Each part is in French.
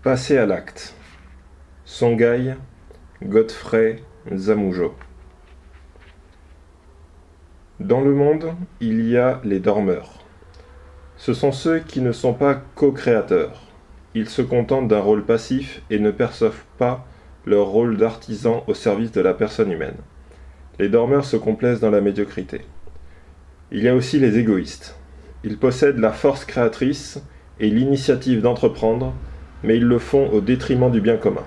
Passer à l'acte. Songhai, Godfrey Zamujo. Dans le monde, il y a les dormeurs. Ce sont ceux qui ne sont pas co-créateurs. Ils se contentent d'un rôle passif et ne perçoivent pas leur rôle d'artisan au service de la personne humaine. Les dormeurs se complaisent dans la médiocrité. Il y a aussi les égoïstes. Ils possèdent la force créatrice et l'initiative d'entreprendre, mais ils le font au détriment du bien commun.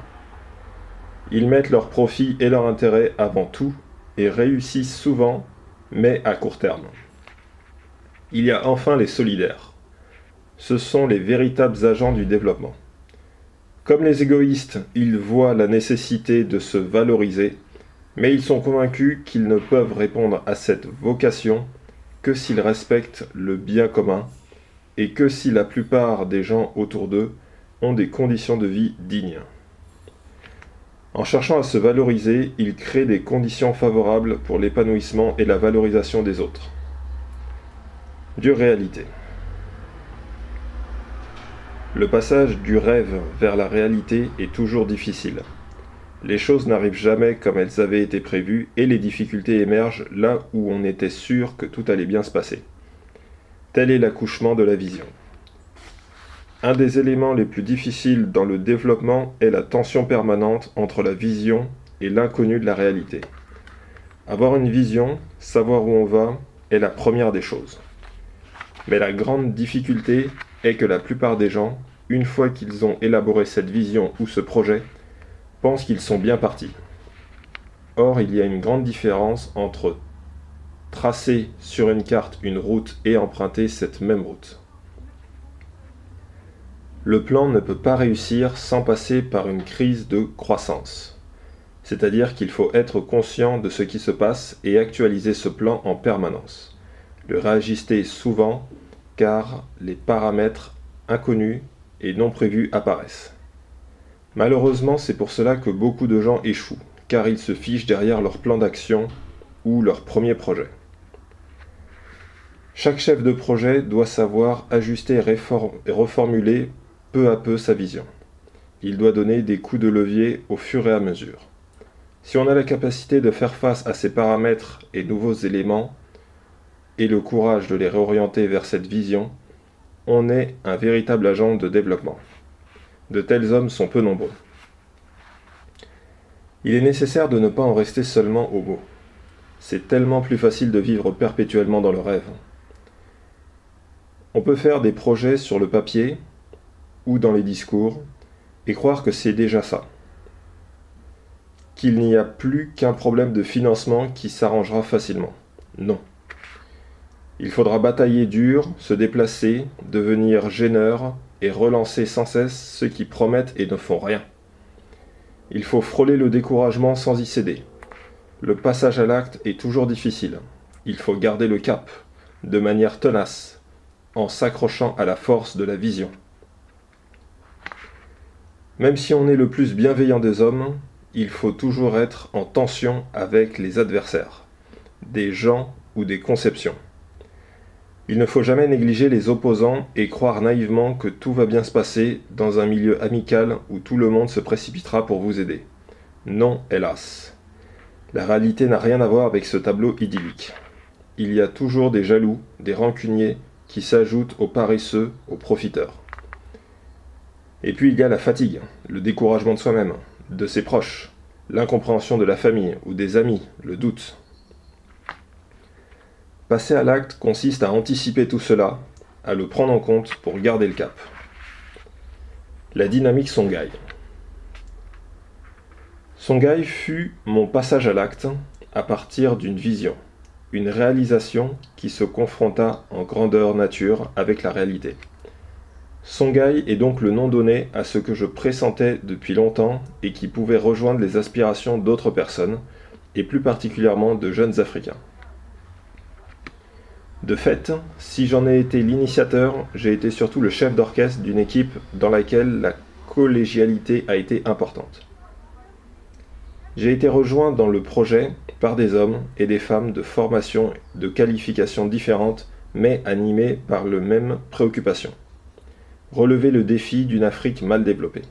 Ils mettent leur profit et leur intérêt avant tout et réussissent souvent, mais à court terme. Il y a enfin les solidaires. Ce sont les véritables agents du développement. Comme les égoïstes, ils voient la nécessité de se valoriser, mais ils sont convaincus qu'ils ne peuvent répondre à cette vocation que s'ils respectent le bien commun et que si la plupart des gens autour d'eux ont des conditions de vie dignes. En cherchant à se valoriser, ils créent des conditions favorables pour l'épanouissement et la valorisation des autres. Dure réalité. Le passage du rêve vers la réalité est toujours difficile. Les choses n'arrivent jamais comme elles avaient été prévues et les difficultés émergent là où on était sûr que tout allait bien se passer. Tel est l'accouchement de la vision. Un des éléments les plus difficiles dans le développement est la tension permanente entre la vision et l'inconnu de la réalité. Avoir une vision, savoir où on va, est la première des choses. Mais la grande difficulté est que la plupart des gens, une fois qu'ils ont élaboré cette vision ou ce projet, pensent qu'ils sont bien partis. Or, il y a une grande différence entre tracer sur une carte une route et emprunter cette même route. Le plan ne peut pas réussir sans passer par une crise de croissance. C'est-à-dire qu'il faut être conscient de ce qui se passe et actualiser ce plan en permanence. Le réajuster souvent car les paramètres inconnus et non prévus apparaissent. Malheureusement, c'est pour cela que beaucoup de gens échouent, car ils se fichent derrière leur plan d'action ou leur premier projet. Chaque chef de projet doit savoir ajuster et reformuler peu à peu sa vision. Il doit donner des coups de levier au fur et à mesure. Si on a la capacité de faire face à ces paramètres et nouveaux éléments, et le courage de les réorienter vers cette vision, on est un véritable agent de développement. De tels hommes sont peu nombreux. Il est nécessaire de ne pas en rester seulement aux mots. C'est tellement plus facile de vivre perpétuellement dans le rêve. On peut faire des projets sur le papier ou dans les discours et croire que c'est déjà ça. Qu'il n'y a plus qu'un problème de financement qui s'arrangera facilement. Non. Il faudra batailler dur, se déplacer, devenir gêneur et relancer sans cesse ceux qui promettent et ne font rien. Il faut frôler le découragement sans y céder. Le passage à l'acte est toujours difficile. Il faut garder le cap, de manière tenace, en s'accrochant à la force de la vision. Même si on est le plus bienveillant des hommes, il faut toujours être en tension avec les adversaires, des gens ou des conceptions. Il ne faut jamais négliger les opposants et croire naïvement que tout va bien se passer dans un milieu amical où tout le monde se précipitera pour vous aider. Non, hélas. La réalité n'a rien à voir avec ce tableau idyllique. Il y a toujours des jaloux, des rancuniers qui s'ajoutent aux paresseux, aux profiteurs. Et puis il y a la fatigue, le découragement de soi-même, de ses proches, l'incompréhension de la famille ou des amis, le doute. Passer à l'acte consiste à anticiper tout cela, à le prendre en compte pour garder le cap. La dynamique Songhai. Songhai fut mon passage à l'acte à partir d'une vision, une réalisation qui se confronta en grandeur nature avec la réalité. Songhai est donc le nom donné à ce que je pressentais depuis longtemps et qui pouvait rejoindre les aspirations d'autres personnes, et plus particulièrement de jeunes Africains. De fait, si j'en ai été l'initiateur, j'ai été surtout le chef d'orchestre d'une équipe dans laquelle la collégialité a été importante. J'ai été rejoint dans le projet par des hommes et des femmes de formations et de qualifications différentes, mais animés par la même préoccupation. Relever le défi d'une Afrique mal développée.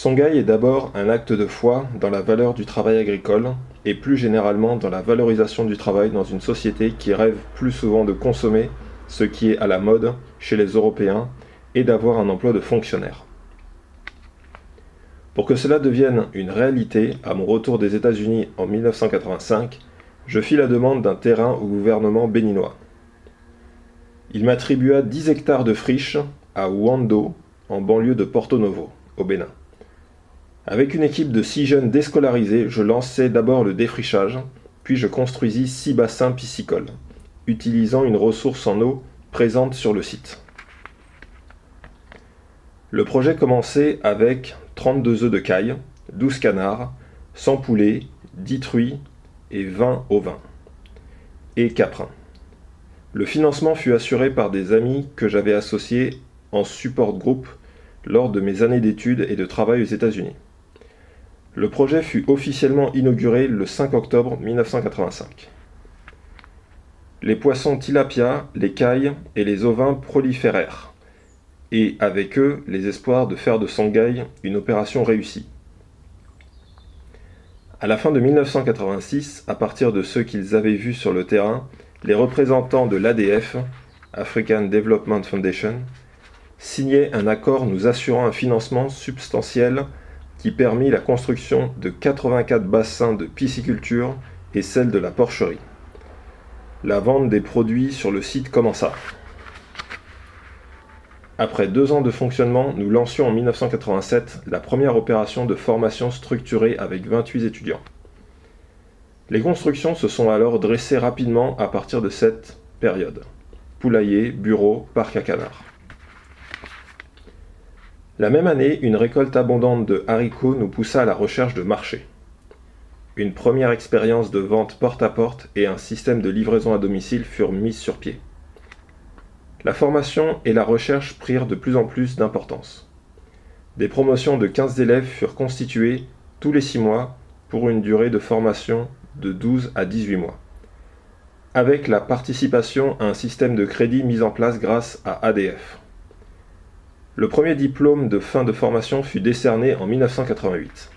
Songhai est d'abord un acte de foi dans la valeur du travail agricole et plus généralement dans la valorisation du travail dans une société qui rêve plus souvent de consommer ce qui est à la mode chez les Européens et d'avoir un emploi de fonctionnaire. Pour que cela devienne une réalité, à mon retour des États-Unis en 1985, je fis la demande d'un terrain au gouvernement béninois. Il m'attribua 10 hectares de friche à Ouando, en banlieue de Porto Novo, au Bénin. Avec une équipe de 6 jeunes déscolarisés, je lançai d'abord le défrichage, puis je construisis 6 bassins piscicoles, utilisant une ressource en eau présente sur le site. Le projet commençait avec 32 œufs de caille, 12 canards, 100 poulets, 10 truies et 20 ovins et caprins. Le financement fut assuré par des amis que j'avais associés en support group lors de mes années d'études et de travail aux États-Unis. Le projet fut officiellement inauguré le 5 octobre 1985. Les poissons tilapia, les cailles et les ovins proliférèrent, et avec eux les espoirs de faire de Songhai une opération réussie. À la fin de 1986, à partir de ce qu'ils avaient vu sur le terrain, les représentants de l'ADF, African Development Foundation, signaient un accord nous assurant un financement substantiel qui permit la construction de 84 bassins de pisciculture et celle de la porcherie. La vente des produits sur le site commença. Après 2 ans de fonctionnement, nous lancions en 1987 la première opération de formation structurée avec 28 étudiants. Les constructions se sont alors dressées rapidement à partir de cette période. Poulailler, bureau, parc à canards. La même année, une récolte abondante de haricots nous poussa à la recherche de marché. Une première expérience de vente porte-à-porte et un système de livraison à domicile furent mis sur pied. La formation et la recherche prirent de plus en plus d'importance. Des promotions de 15 élèves furent constituées tous les 6 mois pour une durée de formation de 12 à 18 mois, avec la participation à un système de crédit mis en place grâce à ADF. Le premier diplôme de fin de formation fut décerné en 1988.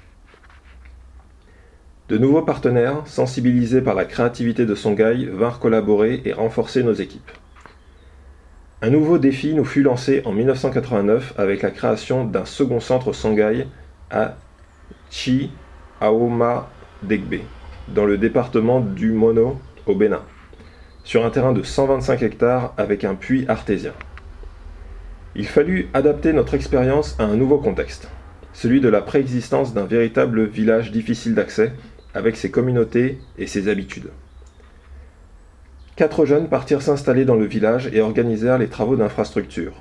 De nouveaux partenaires, sensibilisés par la créativité de Songhai, vinrent collaborer et renforcer nos équipes. Un nouveau défi nous fut lancé en 1989 avec la création d'un second centre Songhai à Chi-Aoma-Degbe, dans le département du Mono, au Bénin, sur un terrain de 125 hectares avec un puits artésien. Il fallut adapter notre expérience à un nouveau contexte, celui de la préexistence d'un véritable village difficile d'accès, avec ses communautés et ses habitudes. 4 jeunes partirent s'installer dans le village et organisèrent les travaux d'infrastructure,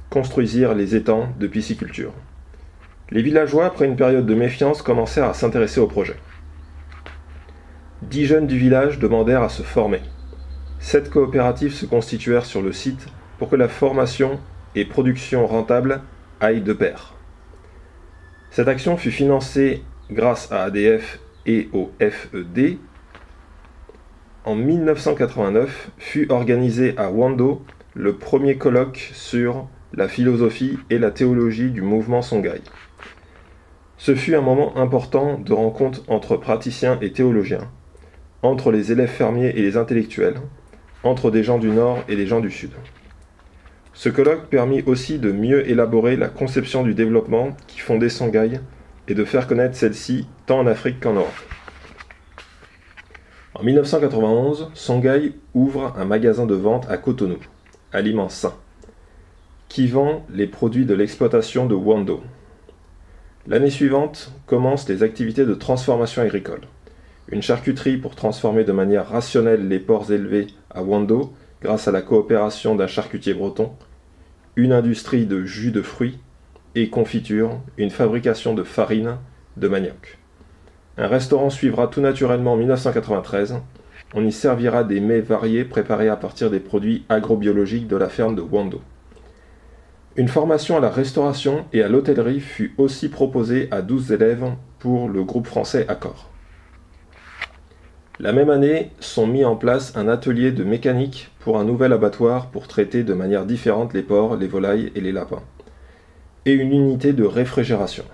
construisirent les étangs de pisciculture. Les villageois, après une période de méfiance, commencèrent à s'intéresser au projet. 10 jeunes du village demandèrent à se former. 7 coopératives se constituèrent sur le site pour que la formation et production rentable aillent de pair. Cette action fut financée grâce à ADF et au FED. En 1989 fut organisé à Ouando le premier colloque sur la philosophie et la théologie du mouvement Songhai. Ce fut un moment important de rencontre entre praticiens et théologiens, entre les élèves fermiers et les intellectuels, entre des gens du Nord et des gens du Sud. Ce colloque permit aussi de mieux élaborer la conception du développement qui fondait Songhai et de faire connaître celle-ci tant en Afrique qu'en Europe. En 1991, Songhai ouvre un magasin de vente à Cotonou, Aliments Sains, qui vend les produits de l'exploitation de Ouando. L'année suivante commencent les activités de transformation agricole. Une charcuterie pour transformer de manière rationnelle les porcs élevés à Ouando grâce à la coopération d'un charcutier breton, une industrie de jus de fruits et confiture, une fabrication de farine de manioc. Un restaurant suivra tout naturellement en 1993. On y servira des mets variés préparés à partir des produits agrobiologiques de la ferme de Ouando. Une formation à la restauration et à l'hôtellerie fut aussi proposée à 12 élèves pour le groupe français Accor. La même année sont mis en place un atelier de mécanique pour un nouvel abattoir pour traiter de manière différente les porcs, les volailles et les lapins, et une unité de réfrigération.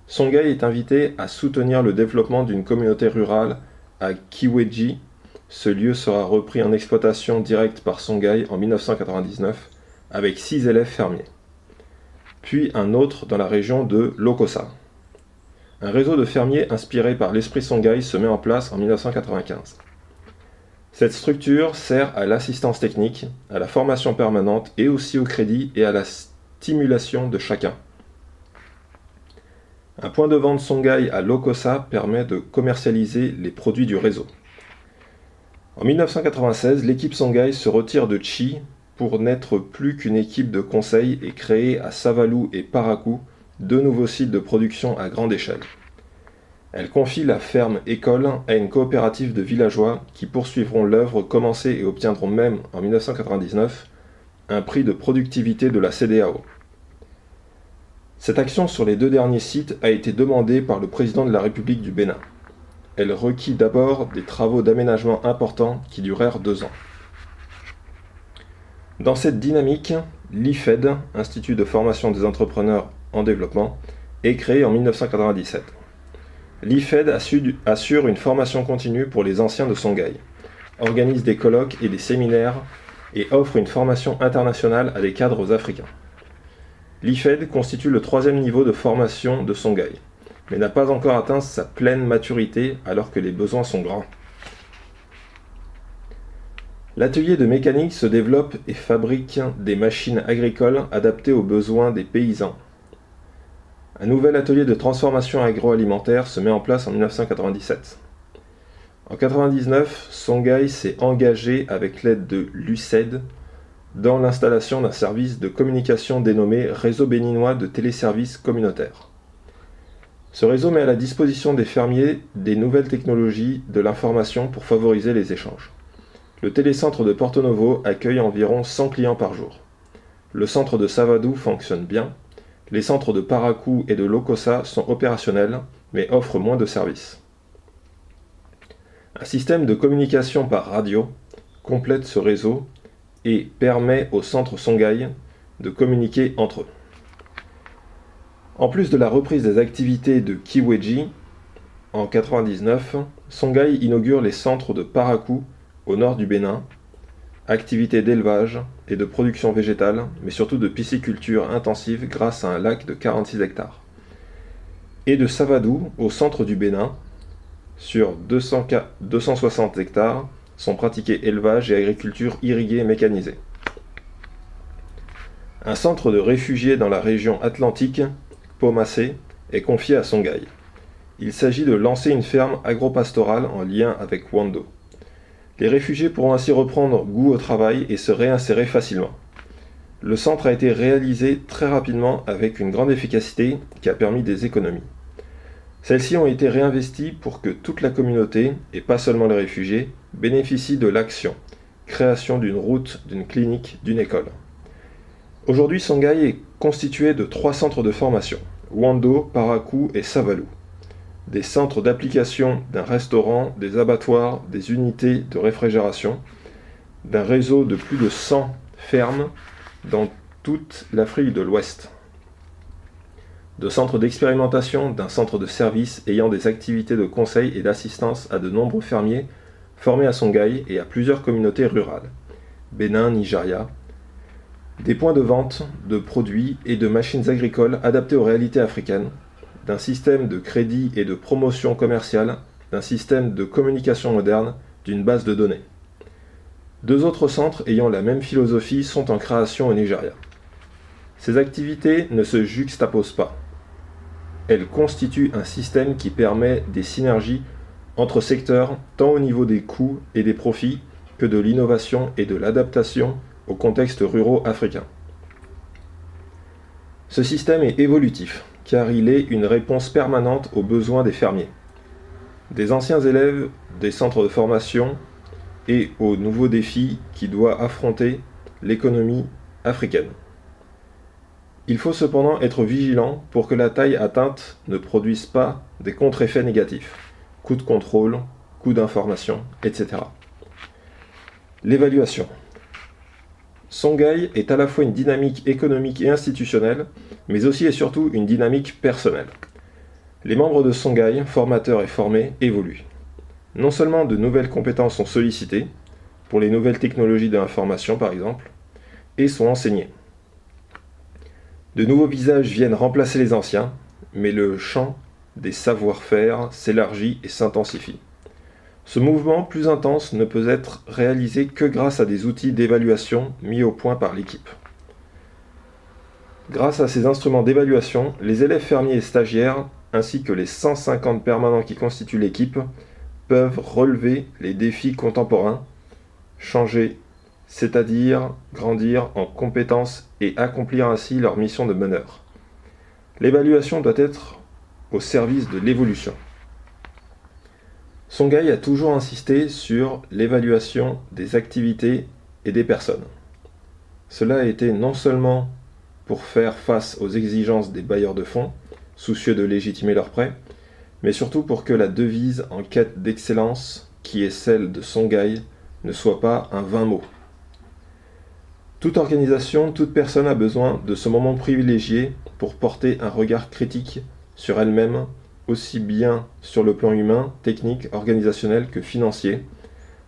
Songhai est invité à soutenir le développement d'une communauté rurale à Kiweji. Ce lieu sera repris en exploitation directe par Songhai en 1999 avec 6 élèves fermiers. Puis un autre dans la région de Lokossa. Un réseau de fermiers inspiré par l'esprit Songhai se met en place en 1995. Cette structure sert à l'assistance technique, à la formation permanente et aussi au crédit et à la stimulation de chacun. Un point de vente Songhai à Lokossa permet de commercialiser les produits du réseau. En 1996, l'équipe Songhai se retire de Chi pour n'être plus qu'une équipe de conseil et créer à Savalou et Parakou 2 nouveaux sites de production à grande échelle. Elle confie la ferme école à une coopérative de villageois qui poursuivront l'œuvre commencée et obtiendront même en 1999 un prix de productivité de la CEDEAO. Cette action sur les 2 derniers sites a été demandée par le président de la République du Bénin. Elle requit d'abord des travaux d'aménagement importants qui durèrent 2 ans. Dans cette dynamique, l'IFED, Institut de formation des entrepreneurs en développement, est créé en 1997. L'IFED assure une formation continue pour les anciens de Songhai, organise des colloques et des séminaires et offre une formation internationale à des cadres africains. L'IFED constitue le 3e niveau de formation de Songhai, mais n'a pas encore atteint sa pleine maturité alors que les besoins sont grands. L'atelier de mécanique se développe et fabrique des machines agricoles adaptées aux besoins des paysans. Un nouvel atelier de transformation agroalimentaire se met en place en 1997. En 1999, Songhai s'est engagé avec l'aide de l'UCED dans l'installation d'un service de communication dénommé Réseau béninois de téléservices communautaires. Ce réseau met à la disposition des fermiers des nouvelles technologies de l'information pour favoriser les échanges. Le télécentre de Porto Novo accueille environ 100 clients par jour. Le centre de Savadou fonctionne bien. Les centres de Parakou et de Lokossa sont opérationnels, mais offrent moins de services. Un système de communication par radio complète ce réseau et permet au centre Songhai de communiquer entre eux. En plus de la reprise des activités de Kiweji, en 1999, Songhai inaugure les centres de Parakou au nord du Bénin, activités d'élevage et de production végétale, mais surtout de pisciculture intensive grâce à un lac de 46 hectares. Et de Savadou, au centre du Bénin, sur 260 hectares, sont pratiqués élevage et agriculture irriguée et mécanisée. Un centre de réfugiés dans la région atlantique, Pomacé, est confié à Songhai. Il s'agit de lancer une ferme agropastorale en lien avec Wando. Les réfugiés pourront ainsi reprendre goût au travail et se réinsérer facilement. Le centre a été réalisé très rapidement avec une grande efficacité qui a permis des économies. Celles-ci ont été réinvesties pour que toute la communauté, et pas seulement les réfugiés, bénéficie de l'action, création d'une route, d'une clinique, d'une école. Aujourd'hui, Songhai est constitué de 3 centres de formation, Wando, Parakou et Savalou. Des centres d'application d'un restaurant, des abattoirs, des unités de réfrigération, d'un réseau de plus de 100 fermes dans toute l'Afrique de l'Ouest. De centres d'expérimentation, d'un centre de service ayant des activités de conseil et d'assistance à de nombreux fermiers formés à Songhai et à plusieurs communautés rurales, Bénin, Nigeria, des points de vente de produits et de machines agricoles adaptés aux réalités africaines, d'un système de crédit et de promotion commerciale, d'un système de communication moderne, d'une base de données. 2 autres centres ayant la même philosophie sont en création au Nigeria. Ces activités ne se juxtaposent pas. Elles constituent un système qui permet des synergies entre secteurs tant au niveau des coûts et des profits que de l'innovation et de l'adaptation aux contextes ruraux africains. Ce système est évolutif, car il est une réponse permanente aux besoins des fermiers, des anciens élèves des centres de formation et aux nouveaux défis qui doit affronter l'économie africaine. Il faut cependant être vigilant pour que la taille atteinte ne produise pas des contre-effets négatifs, coûts de contrôle, coûts d'information, etc. L'évaluation. Songhai est à la fois une dynamique économique et institutionnelle, mais aussi et surtout une dynamique personnelle. Les membres de Songhai, formateurs et formés, évoluent. Non seulement de nouvelles compétences sont sollicitées, pour les nouvelles technologies de l'information par exemple, et sont enseignées. De nouveaux visages viennent remplacer les anciens, mais le champ des savoir-faire s'élargit et s'intensifie. Ce mouvement plus intense ne peut être réalisé que grâce à des outils d'évaluation mis au point par l'équipe. Grâce à ces instruments d'évaluation, les élèves fermiers et stagiaires, ainsi que les 150 permanents qui constituent l'équipe, peuvent relever les défis contemporains, changer, c'est-à-dire grandir en compétences et accomplir ainsi leur mission de meneur. L'évaluation doit être au service de l'évolution. Songhai a toujours insisté sur l'évaluation des activités et des personnes. Cela a été non seulement pour faire face aux exigences des bailleurs de fonds, soucieux de légitimer leurs prêts, mais surtout pour que la devise en quête d'excellence, qui est celle de Songhai, ne soit pas un vain mot. Toute organisation, toute personne a besoin de ce moment privilégié pour porter un regard critique sur elle-même, aussi bien sur le plan humain, technique, organisationnel que financier,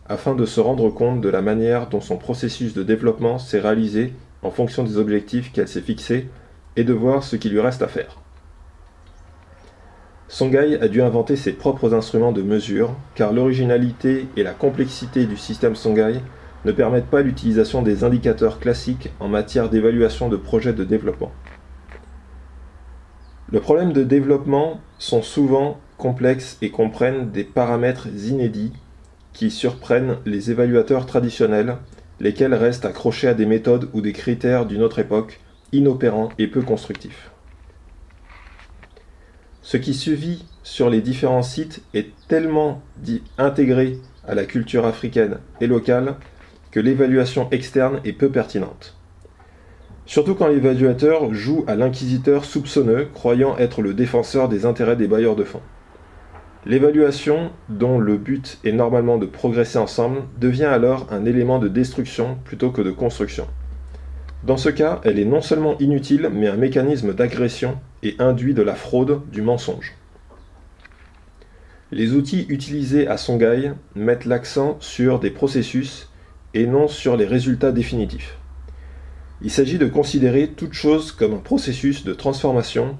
afin de se rendre compte de la manière dont son processus de développement s'est réalisé en fonction des objectifs qu'elle s'est fixés et de voir ce qu'il lui reste à faire. Songhai a dû inventer ses propres instruments de mesure, car l'originalité et la complexité du système Songhai ne permettent pas l'utilisation des indicateurs classiques en matière d'évaluation de projets de développement. Les problèmes de développement sont souvent complexes et comprennent des paramètres inédits qui surprennent les évaluateurs traditionnels, lesquels restent accrochés à des méthodes ou des critères d'une autre époque, inopérants et peu constructifs. Ce qui survit sur les différents sites est tellement intégré à la culture africaine et locale que l'évaluation externe est peu pertinente. Surtout quand l'évaluateur joue à l'inquisiteur soupçonneux, croyant être le défenseur des intérêts des bailleurs de fonds. L'évaluation, dont le but est normalement de progresser ensemble, devient alors un élément de destruction plutôt que de construction. Dans ce cas, elle est non seulement inutile, mais un mécanisme d'agression et induit de la fraude, du mensonge. Les outils utilisés à Songhai mettent l'accent sur des processus et non sur les résultats définitifs. Il s'agit de considérer toute chose comme un processus de transformation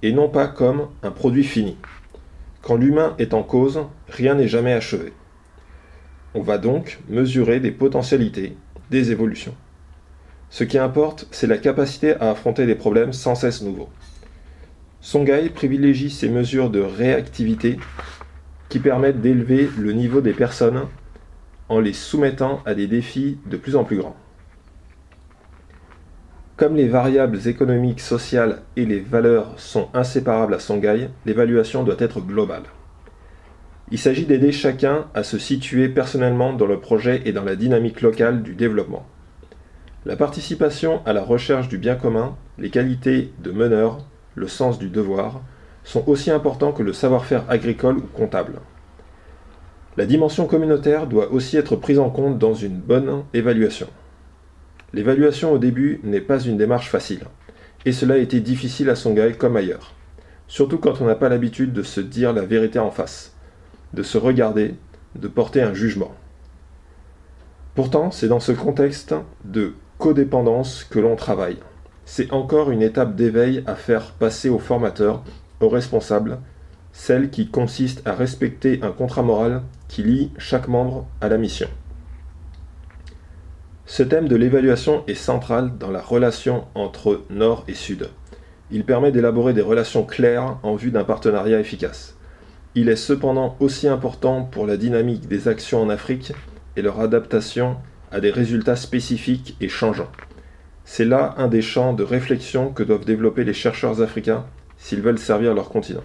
et non pas comme un produit fini. Quand l'humain est en cause, rien n'est jamais achevé. On va donc mesurer des potentialités, des évolutions. Ce qui importe, c'est la capacité à affronter des problèmes sans cesse nouveaux. Songhai privilégie ces mesures de réactivité qui permettent d'élever le niveau des personnes en les soumettant à des défis de plus en plus grands. Comme les variables économiques, sociales et les valeurs sont inséparables à Songhai, l'évaluation doit être globale. Il s'agit d'aider chacun à se situer personnellement dans le projet et dans la dynamique locale du développement. La participation à la recherche du bien commun, les qualités de meneur, le sens du devoir, sont aussi importants que le savoir-faire agricole ou comptable. La dimension communautaire doit aussi être prise en compte dans une bonne évaluation. L'évaluation au début n'est pas une démarche facile, et cela a été difficile à Songhai comme ailleurs, surtout quand on n'a pas l'habitude de se dire la vérité en face, de se regarder, de porter un jugement. Pourtant, c'est dans ce contexte de codépendance que l'on travaille. C'est encore une étape d'éveil à faire passer aux formateurs, aux responsables, celle qui consiste à respecter un contrat moral qui lie chaque membre à la mission. Ce thème de l'évaluation est central dans la relation entre Nord et Sud. Il permet d'élaborer des relations claires en vue d'un partenariat efficace. Il est cependant aussi important pour la dynamique des actions en Afrique et leur adaptation à des résultats spécifiques et changeants. C'est là un des champs de réflexion que doivent développer les chercheurs africains s'ils veulent servir leur continent.